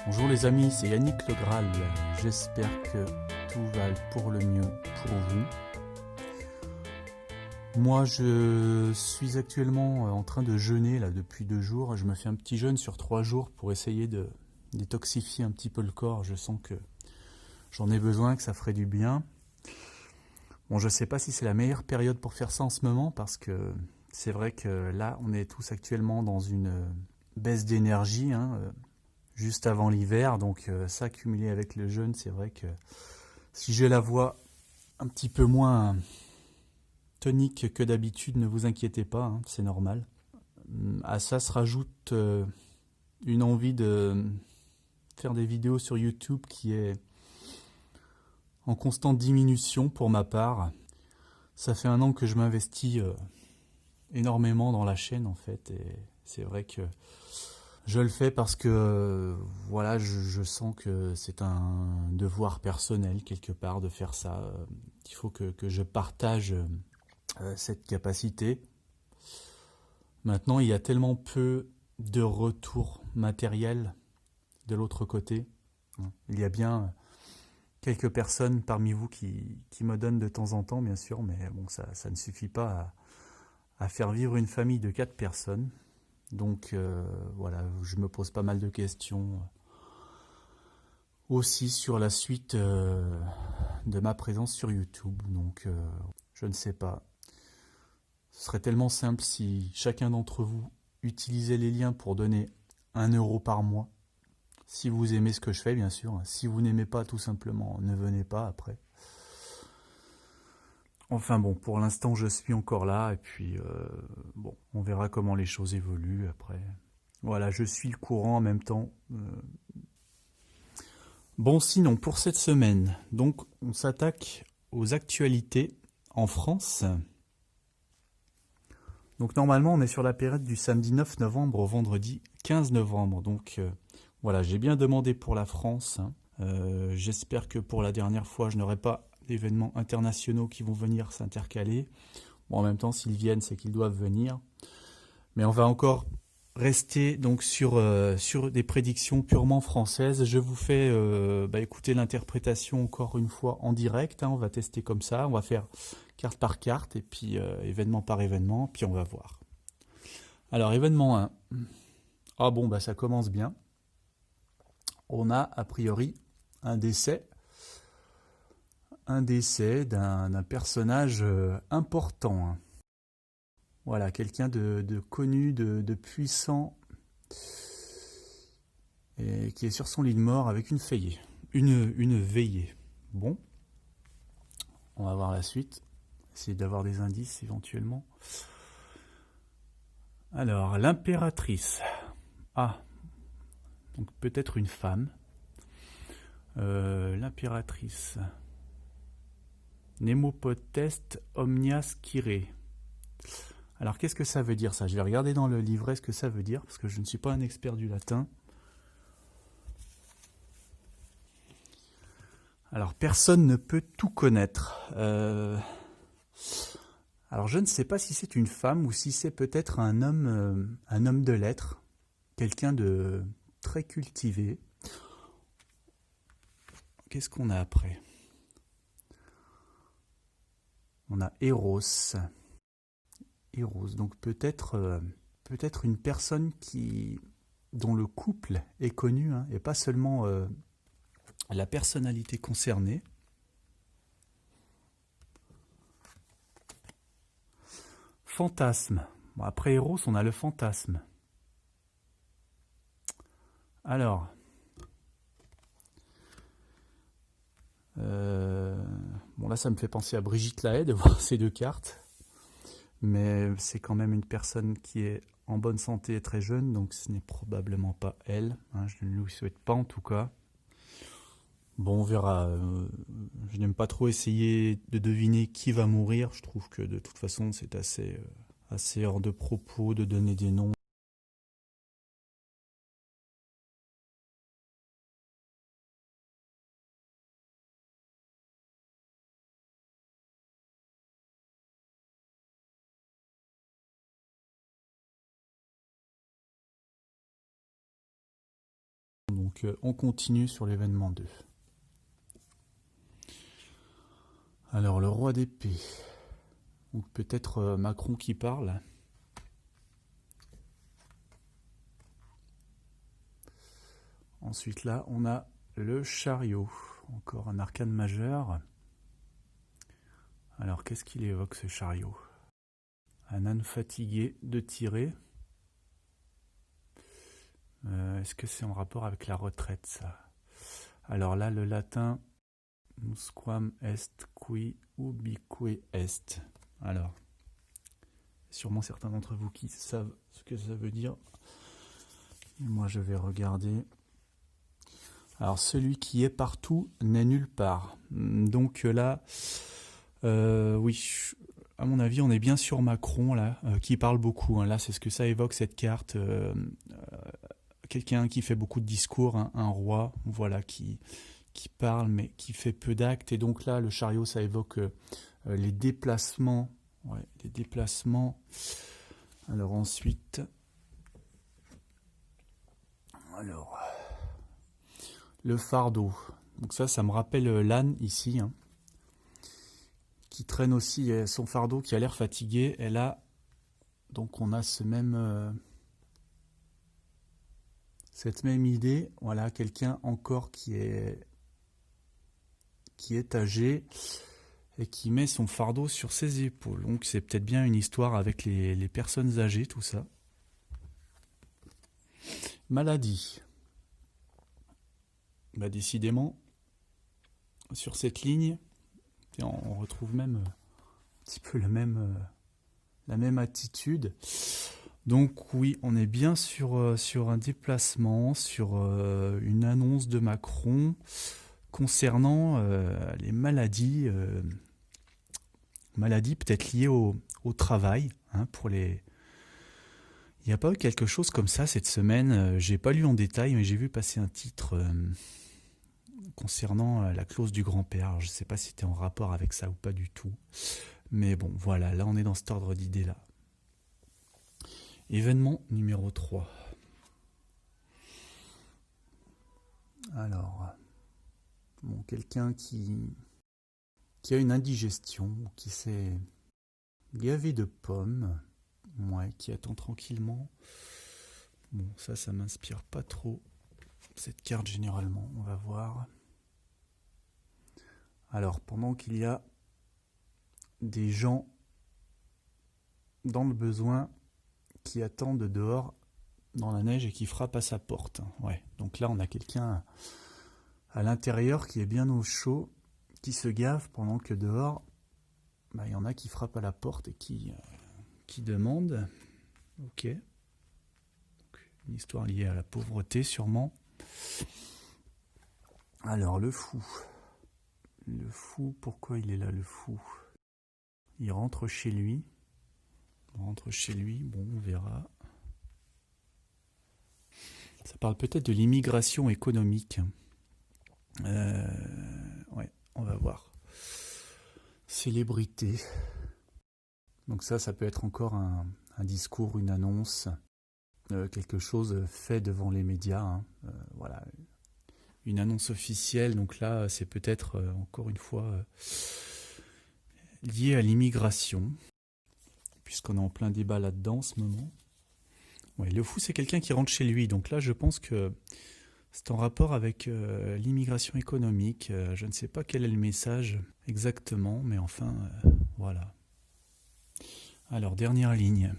Bonjour les amis, c'est Yannick Le Graal. J'espère que tout va pour le mieux pour vous. Moi, je suis actuellement en train de jeûner là depuis 2 jours. Je me fais un petit jeûne sur 3 jours pour essayer de détoxifier un petit peu le corps. Je sens que j'en ai besoin, que ça ferait du bien. Bon, je sais pas si c'est la meilleure période pour faire ça en ce moment parce que c'est vrai que là, on est tous actuellement dans une baisse d'énergie, juste avant l'hiver. Donc ça, cumulé avec le jeûne, c'est vrai que si j'ai la voix un petit peu moins tonique que d'habitude, ne vous inquiétez pas, c'est normal. À ça se rajoute une envie de faire des vidéos sur YouTube qui est en constante diminution pour ma part. Ça fait 1 an que je m'investis énormément dans la chaîne en fait, et c'est vrai que je le fais parce que voilà, je sens que c'est un devoir personnel quelque part de faire ça. Il faut que je partage cette capacité. Maintenant, il y a tellement peu de retours matériels de l'autre côté. Il y a bien quelques personnes parmi vous qui me donnent de temps en temps, bien sûr, mais bon, ça ne suffit pas à faire vivre une famille de 4 personnes. Donc voilà, je me pose pas mal de questions aussi sur la suite de ma présence sur YouTube. Donc je ne sais pas. Ce serait tellement simple si chacun d'entre vous utilisait les liens pour donner 1 € par mois. Si vous aimez ce que je fais, bien sûr. Si vous n'aimez pas, tout simplement, ne venez pas après. Enfin bon, pour l'instant, je suis encore là. Et puis, bon, on verra comment les choses évoluent après. Voilà, je suis le courant en même temps. Bon, sinon, pour cette semaine, donc, on s'attaque aux actualités en France. Donc, normalement, on est sur la période du samedi 9 novembre au vendredi 15 novembre. Donc, voilà, j'ai bien demandé pour la France. J'espère que pour la dernière fois, je n'aurai pas d'événements internationaux qui vont venir s'intercaler. Bon, en même temps, s'ils viennent, c'est qu'ils doivent venir. Mais on va encore rester donc sur des prédictions purement françaises. Je vous fais écouter l'interprétation encore une fois en direct. On va tester comme ça. On va faire carte par carte et puis événement par événement. Puis on va voir. Alors, événement 1. Ah bon, bah ça commence bien. On a a priori un décès d'un personnage important. Voilà, quelqu'un de connu, de puissant, et qui est sur son lit de mort avec une veillée. Une veillée. Bon, on va voir la suite. Essayer d'avoir des indices éventuellement. Alors, l'impératrice. Ah, donc peut-être une femme. L'impératrice. Nemo potest omnia scire. Alors, qu'est-ce que ça veut dire ça? Je vais regarder dans le livret ce que ça veut dire, parce que je ne suis pas un expert du latin. Alors, personne ne peut tout connaître. Alors, je ne sais pas si c'est une femme ou si c'est peut-être un homme de lettres, quelqu'un de très cultivé. Qu'est-ce qu'on a après? On a Eros. Eros, donc peut-être une personne dont le couple est connu, et pas seulement la personnalité concernée. Fantasme. Bon, après Eros, on a le fantasme. Alors, bon là ça me fait penser à Brigitte Lahaie de voir ces 2 cartes, mais c'est quand même une personne qui est en bonne santé et très jeune, donc ce n'est probablement pas elle, je ne lui souhaite pas en tout cas. Bon, on verra. Je n'aime pas trop essayer de deviner qui va mourir. Je trouve que de toute façon, c'est assez hors de propos de donner des noms. Donc Donc on continue sur l'événement 2. Alors le roi d'épée. Donc peut-être Macron qui parle. Ensuite là, on a le chariot. Encore un arcane majeur. Alors qu'est-ce qu'il évoque ce chariot? Un âne fatigué de tirer. Est-ce que c'est en rapport avec la retraite ça? Alors là, le latin, nusquam est qui ubique est. Alors, sûrement certains d'entre vous qui savent ce que ça veut dire. Et moi, je vais regarder. Alors, celui qui est partout n'est nulle part. Donc là, oui, à mon avis, on est bien sur Macron, là, qui parle beaucoup. Hein. Là, c'est ce que ça évoque, cette carte. Quelqu'un qui fait beaucoup de discours, hein, un roi, voilà, qui parle, mais qui fait peu d'actes. Et donc là, le chariot, ça évoque les déplacements. Ouais, les déplacements. Alors ensuite... Alors... Le fardeau. Donc ça me rappelle l'âne, ici, hein, qui traîne aussi son fardeau, qui a l'air fatigué. Et là, donc on a ce même... cette même idée, voilà, quelqu'un encore qui est âgé et qui met son fardeau sur ses épaules. Donc c'est peut-être bien une histoire avec les personnes âgées, tout ça. Maladie. Bah décidément, sur cette ligne, on retrouve même un petit peu la même attitude. Donc oui, on est bien sur un déplacement, sur une annonce de Macron concernant les maladies, maladies peut-être liées au travail. Hein, pour les... Il n'y a pas eu quelque chose comme ça cette semaine, j'ai pas lu en détail, mais j'ai vu passer un titre concernant la clause du grand-père. Alors, je ne sais pas si c'était en rapport avec ça ou pas du tout. Mais bon, voilà, là on est dans cet ordre d'idées-là. Événement numéro 3. Alors, bon, quelqu'un qui a une indigestion, qui s'est gavé de pommes, ouais, qui attend tranquillement. Bon, ça m'inspire pas trop, cette carte généralement, on va voir. Alors, pendant qu'il y a des gens dans le besoin qui attendent dehors dans la neige et qui frappent à sa porte. Ouais, donc là on a quelqu'un à l'intérieur qui est bien au chaud, qui se gave pendant que dehors, bah, y en a qui frappent à la porte et qui demandent. Ok. Une histoire liée à la pauvreté sûrement. Alors le fou. Le fou, pourquoi il est là le fou? Il rentre chez lui. Bon, on verra. Ça parle peut-être de l'immigration économique. Ouais, on va voir. Célébrité. Donc ça peut être encore un discours, une annonce, quelque chose fait devant les médias. Hein. Voilà, une annonce officielle. Donc là, c'est peut-être encore une fois lié à l'immigration, puisqu'on est en plein débat là-dedans en ce moment. Ouais, le fou, c'est quelqu'un qui rentre chez lui. Donc là, je pense que c'est en rapport avec l'immigration économique. Je ne sais pas quel est le message exactement, mais enfin, voilà. Alors, dernière ligne.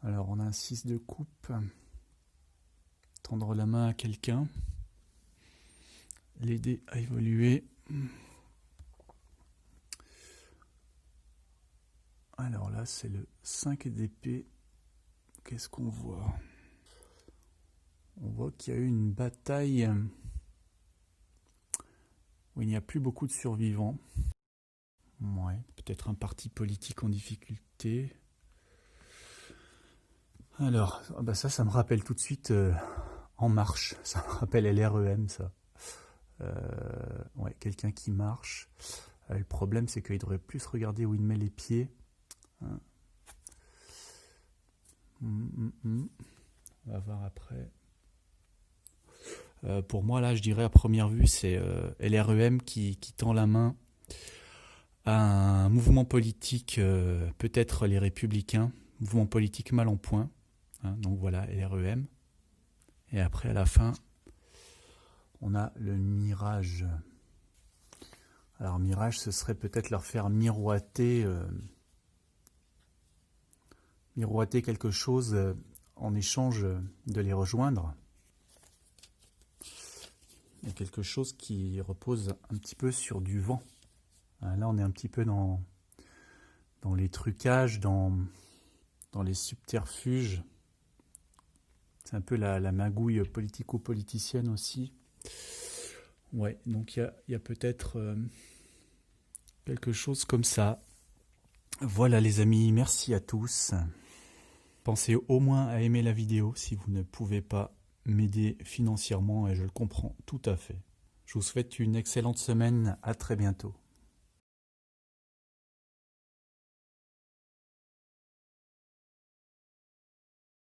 Alors, on a un 6 de coupe. Tendre la main à quelqu'un. L'aider à évoluer. Alors là, c'est le 5 d'épée. Qu'est-ce qu'on voit? On voit qu'il y a eu une bataille où il n'y a plus beaucoup de survivants. Ouais, peut-être un parti politique en difficulté. Alors, bah ça me rappelle tout de suite En Marche. Ça me rappelle LREM, ça. Ouais, quelqu'un qui marche. Le problème, c'est qu'il devrait plus regarder où il met les pieds. Hein. On va voir après. Pour moi, là, je dirais à première vue, c'est LREM qui tend la main à un mouvement politique, peut-être les Républicains, mouvement politique mal en point. Hein, donc voilà, LREM. Et après, à la fin, on a le Mirage. Alors, Mirage, ce serait peut-être leur faire miroiter quelque chose en échange de les rejoindre. Il y a quelque chose qui repose un petit peu sur du vent. Là, on est un petit peu dans les trucages, dans les subterfuges. C'est un peu la magouille politico-politicienne aussi. Ouais, donc il y a peut-être quelque chose comme ça. Voilà les amis, merci à tous. Pensez au moins à aimer la vidéo si vous ne pouvez pas m'aider financièrement et je le comprends tout à fait. Je vous souhaite une excellente semaine, à très bientôt.